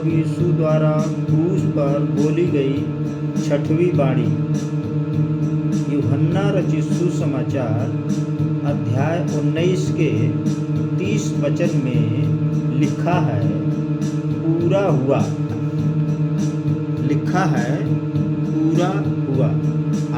प्रभु यीशु द्वारा क्रूस पर बोली गई छठवीं वाणी। यूहन्ना रचित सुसमाचार अध्याय 19 के 30 वचन में लिखा है, पूरा हुआ। लिखा है पूरा हुआ।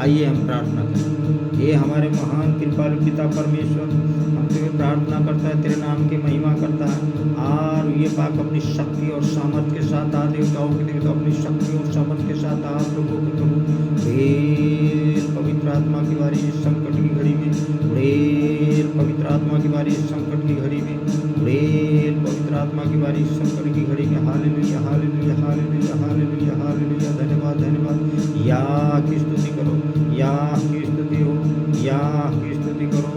आइए हम प्रार्थना करें। ये हमारे महान कृपालु पिता परमेश्वर, हम तुम्हें प्रार्थना करता है, तेरे नाम की महिमा करता है। और ये पाक अपनी शक्ति और सामर्थ के साथ आ देवताओं के देवता अपनी शक्ति और सामर्थ के साथ आ प्रभु के प्रभु ढेर पवित्र आत्मा की बारी इस संकट की घड़ी में, ढेर पवित्र आत्मा की बारी इस संकट की घड़ी में, ढेर पवित्र आत्मा की बारी इस संकट की घड़ी में। Hallelujah hallelujah hallelujah hallelujah hallelujah. धन्यवाद धन्यवाद। या की स्तुति करो, या की स्तुति हो, या की स्तुति करो,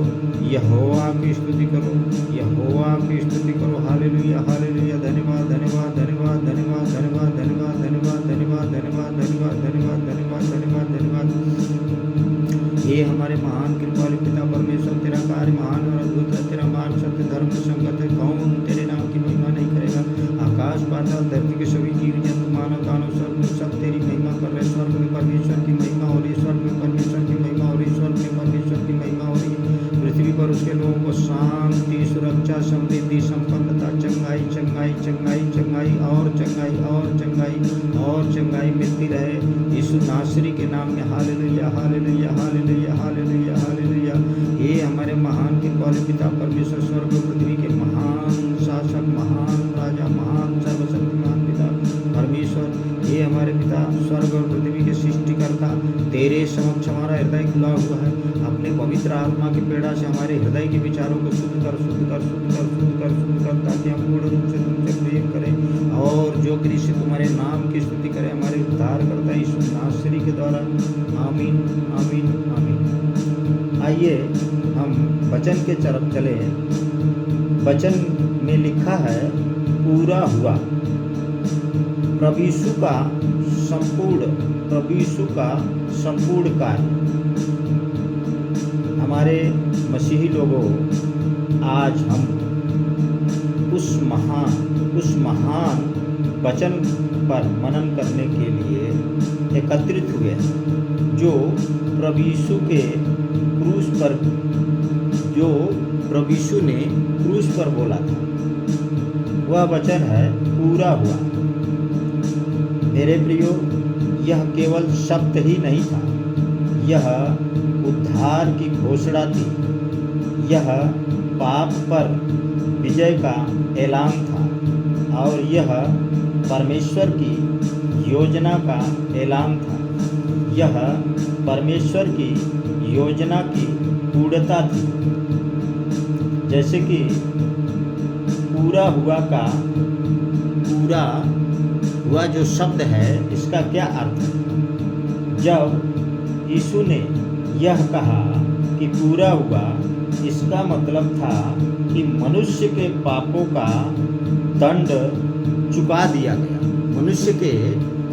यहोवा की स्तुति करो, यहोवा की स्तुति करो। Hallelujah hallelujah. धन्यवाद धन्यवाद धन्यवाद धन्यवाद धन्यवाद धन्यवाद धन्यवाद धन्यवाद धन्यवाद धन्यवाद धन्यवाद धन्यवाद धन्यवाद धन्यवाद। ये हमारे महान कृपालु पिता परमेश्वर, तेरा कार्य महान और अद्भुत है, तेरा मार्ग सत्य धर्म संगत है। कौन तेरे नाम की महिमा नहीं करेगा? आकाश पाताल धरती के सभी जीव जंतु मानव दानव सब तेरी महिमा कर रहे। स्वर्ग में परमेश्वर की महिमा हो रही, स्वर्ग में परमेश्वर की महिमा हो रही, स्वर्ग में परमेश्वर की महिमा हो रही। पृथ्वी पर उसके लोगों को शांति, सुरक्षा, समृद्धि, संपन्नता, चंगाई चंगाई चंगाई चंगाई और चंगाई और चंगाई और चंगाई मिलती रहे यीशु नासरी के नाम में। Hallelujah hallelujah hallelujah hallelujah hallelujah. ये हमारे महान कृपालु पिता परमेश्वर, स्वर्ग और पृथ्वी के महान शासक, महान राजा, महान सर्वशक्तिमान पिता परमेश्वर, ये हमारे पिता स्वर्ग और पृथ्वी के सृष्टिकर्ता, तेरे समक्ष हमारा हृदय खुला हुआ है। अपने पवित्र आत्मा की प्रेरणा से हमारे हृदय के विचारों को शुद्ध कर शुद्ध कर शुद्ध कर शुद्ध कर शुद्ध कर, ताकि हम पूर्ण रूप से तुमसे प्रेम करें और जो कृष्ण तुम्हारे नाम की स्तुति करें, हमारे उद्धार करता यीशु नासरी के द्वारा। आमीन आमीन आमीन। आइए हम वचन के तरफ चले। वचन में लिखा है पूरा हुआ। प्रभु यीशु का संपूर्ण कार्य। हमारे मसीही लोगों, आज हम उस महान वचन पर मनन करने के लिए एकत्रित हुए, जो प्रभु यीशु के क्रूस पर, जो प्रभु यीशु ने क्रूस पर बोला था। वह वचन है पूरा हुआ। मेरे प्रियो, यह केवल शब्द ही नहीं था, यह उद्धार की घोषणा थी। यह पाप पर विजय का ऐलान था और यह परमेश्वर की योजना का ऐलान था। यह परमेश्वर की योजना की पूर्णता थी। जैसे कि पूरा हुआ का पूरा हुआ जो शब्द है, इसका क्या अर्थ है? जब यीशु ने यह कहा कि पूरा हुआ, इसका मतलब था कि मनुष्य के पापों का दंड चुका दिया गया। मनुष्य के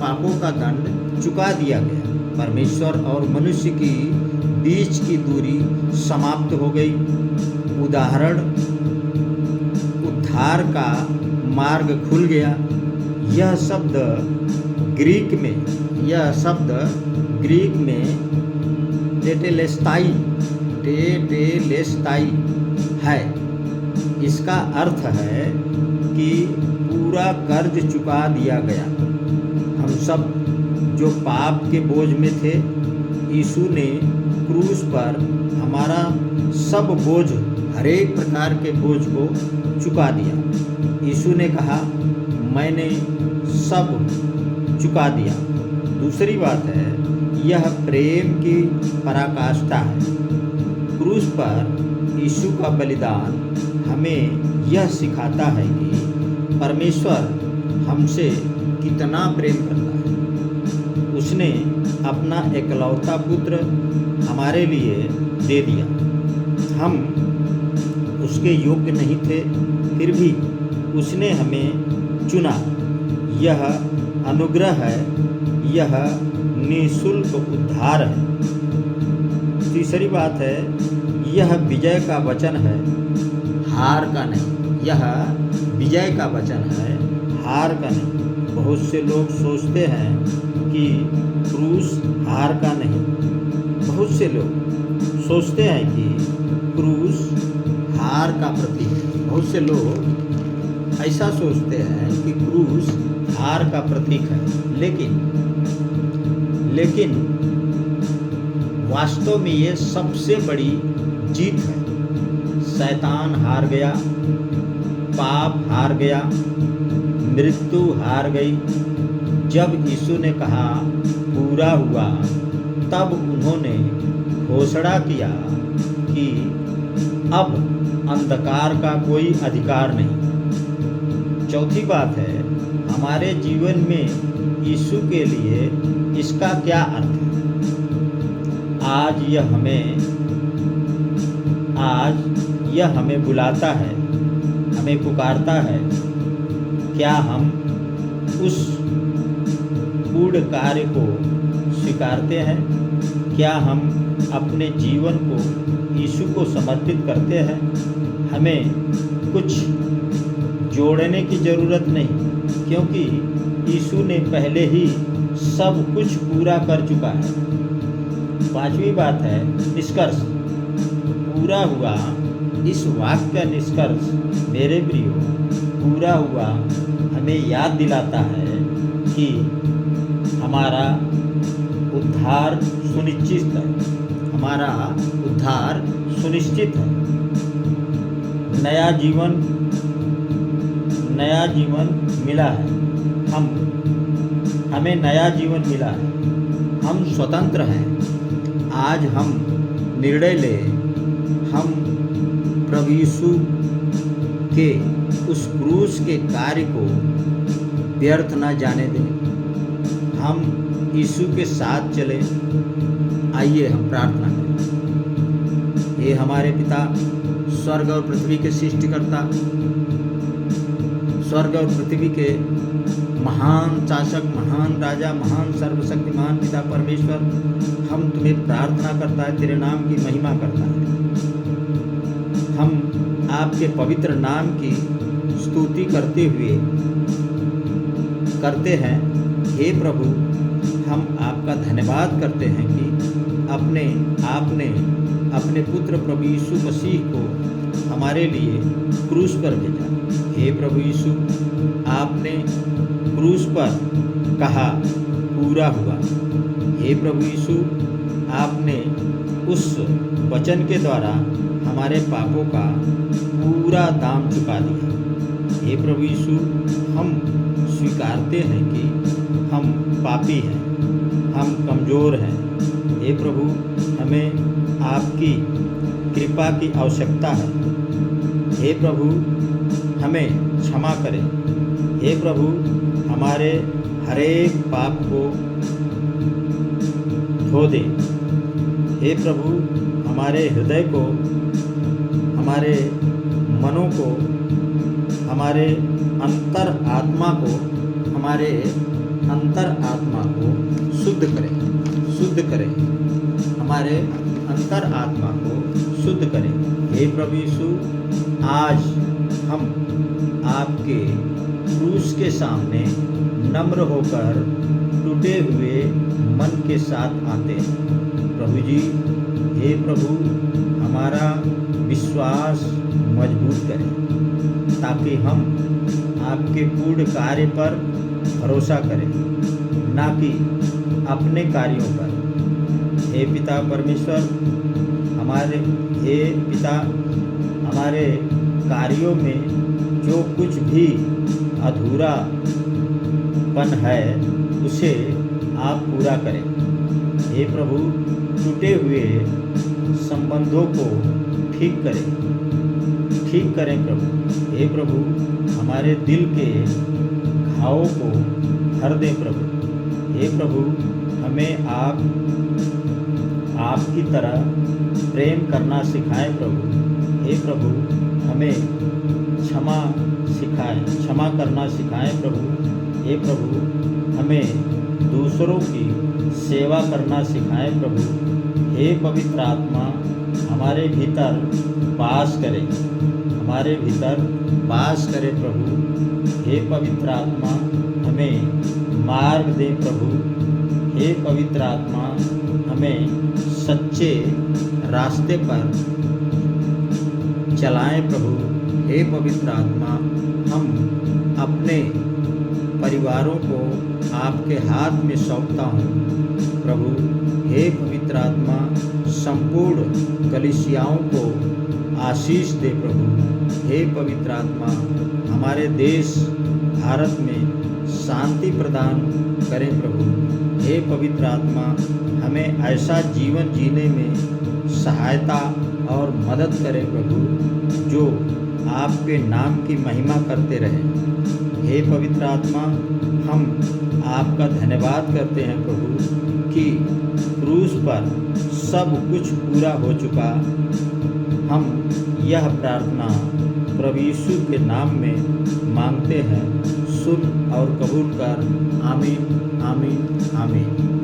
पापों का दंड चुका दिया गया। परमेश्वर और मनुष्य की बीच की दूरी समाप्त हो गई। उद्धार का मार्ग खुल गया। यह शब्द ग्रीक में टेटेलेस्ताई है। इसका अर्थ है कि पूरा कर्ज चुका दिया गया। हम सब जो पाप के बोझ में थे, यीशु ने क्रूस पर हमारा सब बोझ, हर एक प्रकार के बोझ को चुका दिया। यीशु ने कहा, मैंने सब चुका दिया। दूसरी बात है, यह प्रेम की पराकाष्ठा है। क्रूस पर यीशु का बलिदान हमें यह सिखाता है कि परमेश्वर हमसे कितना प्रेम करता है। उसने अपना एकलौता पुत्र हमारे लिए दे दिया। हम उसके योग्य नहीं थे, फिर भी उसने हमें चुना। यह अनुग्रह है, यह निःशुल्क उद्धार है। तीसरी बात है, यह विजय का वचन है, हार का नहीं। यह विजय का वचन है, हार का नहीं। बहुत से लोग सोचते हैं कि क्रूस हार का नहीं। बहुत से लोग सोचते हैं कि क्रूस हार का प्रतीक है। बहुत से लोग ऐसा सोचते हैं कि क्रूस हार का प्रतीक है, लेकिन वास्तव में ये सबसे बड़ी जीत है। शैतान हार गया, पाप हार गया, मृत्यु हार गई। जब यीशु ने कहा पूरा हुआ, तब उन्होंने घोषणा किया कि अब अंधकार का कोई अधिकार नहीं। चौथी बात है, हमारे जीवन में यीशु के लिए इसका क्या अर्थ है। आज यह हमें बुलाता है, हमें पुकारता है। क्या हम उस पूर्ण कार्य को स्वीकारते हैं? क्या हम अपने जीवन को यीशु को समर्पित करते हैं? हमें कुछ जोड़ने की ज़रूरत नहीं, क्योंकि यीशु ने पहले ही सब कुछ पूरा कर चुका है। पांचवी बात है निष्कर्ष। पूरा हुआ, इस वाक्य का निष्कर्ष मेरे प्रियो, पूरा हुआ हमें याद दिलाता है कि हमारा उद्धार सुनिश्चित है। हमारा उद्धार सुनिश्चित है। नया जीवन मिला है। हमें नया जीवन मिला है। हम स्वतंत्र हैं। आज हम निर्णय लें, हम प्रभु यीशु के उस क्रूस के कार्य को व्यर्थ न जाने दें। हम यीशु के साथ चले। आइए हम प्रार्थना करें। हे हमारे पिता, स्वर्ग और पृथ्वी के सृष्टिकर्ता, स्वर्ग और पृथ्वी के महान शासक, महान राजा, महान सर्वशक्तिमान पिता परमेश्वर, हम तुम्हें प्रार्थना करता है, तेरे नाम की महिमा करता है। हम आपके पवित्र नाम की स्तुति करते हैं। हे प्रभु, हम आपका धन्यवाद करते हैं कि आपने अपने पुत्र प्रभु यीशु मसीह को हमारे लिए क्रूस पर भेजा। हे प्रभु यीशु, आपने क्रूस पर कहा पूरा हुआ। हे प्रभु यीशु, आपने उस वचन के द्वारा हमारे पापों का पूरा दाम चुका दिया। हे प्रभु यीशु, हम स्वीकारते हैं कि हम पापी हैं, हम कमज़ोर हैं। हे प्रभु, हमें आपकी कृपा की आवश्यकता है। हे प्रभु, हमें क्षमा करें। हे प्रभु, हमारे हरेक पाप को धो दें। हे प्रभु, हमारे हृदय को, हमारे मनों को, हमारे अंतर आत्मा को शुद्ध करें। हमारे अंतर आत्मा को शुद्ध करें। हे प्रभु यीशु, आज हम आपके क्रूस के सामने नम्र होकर टूटे हुए मन के साथ आते हैं। प्रभु जी, हे प्रभु, हमारा विश्वास मजबूत करें, ताकि हम आपके पूर्ण कार्य पर भरोसा करें, ना कि अपने कार्यों पर। हे पिता परमेश्वर, हमारे कार्यों में जो कुछ भी अधूरापन है, उसे आप पूरा करें। हे प्रभु, टूटे हुए संबंधों को ठीक करें प्रभु। हे प्रभु, हमारे दिल के घावों को भर दें प्रभु। हे प्रभु, हमें आपकी तरह प्रेम करना सिखाएं प्रभु। हे प्रभु, हमें क्षमा करना सिखाएं प्रभु। हे प्रभु, हमें दूसरों की सेवा करना सिखाएं प्रभु। हे पवित्र आत्मा, हमारे भीतर वास करें, हमारे भीतर वास करे प्रभु। हे पवित्र आत्मा हमें मार्ग दे प्रभु। हे पवित्र आत्मा हमें सच्चे रास्ते पर चलाएं प्रभु। हे पवित्र आत्मा हम अपने परिवारों को आपके हाथ में सौंपता हूँ प्रभु। हे पवित्र आत्मा संपूर्ण कलीसियाओं को आशीष दे प्रभु। हे पवित्र आत्मा हमारे देश भारत में शांति प्रदान करें प्रभु। हे पवित्र आत्मा हमें ऐसा जीवन जीने में सहायता और मदद करें प्रभु जो आपके नाम की महिमा करते रहें। हे पवित्र आत्मा हम आपका धन्यवाद करते हैं प्रभु कि क्रूस पर सब कुछ पूरा हो चुका। हम यह प्रार्थना प्रभु यीशु के नाम में मांगते हैं। सुन और कबूल कर। आमीन आमीन आमीन।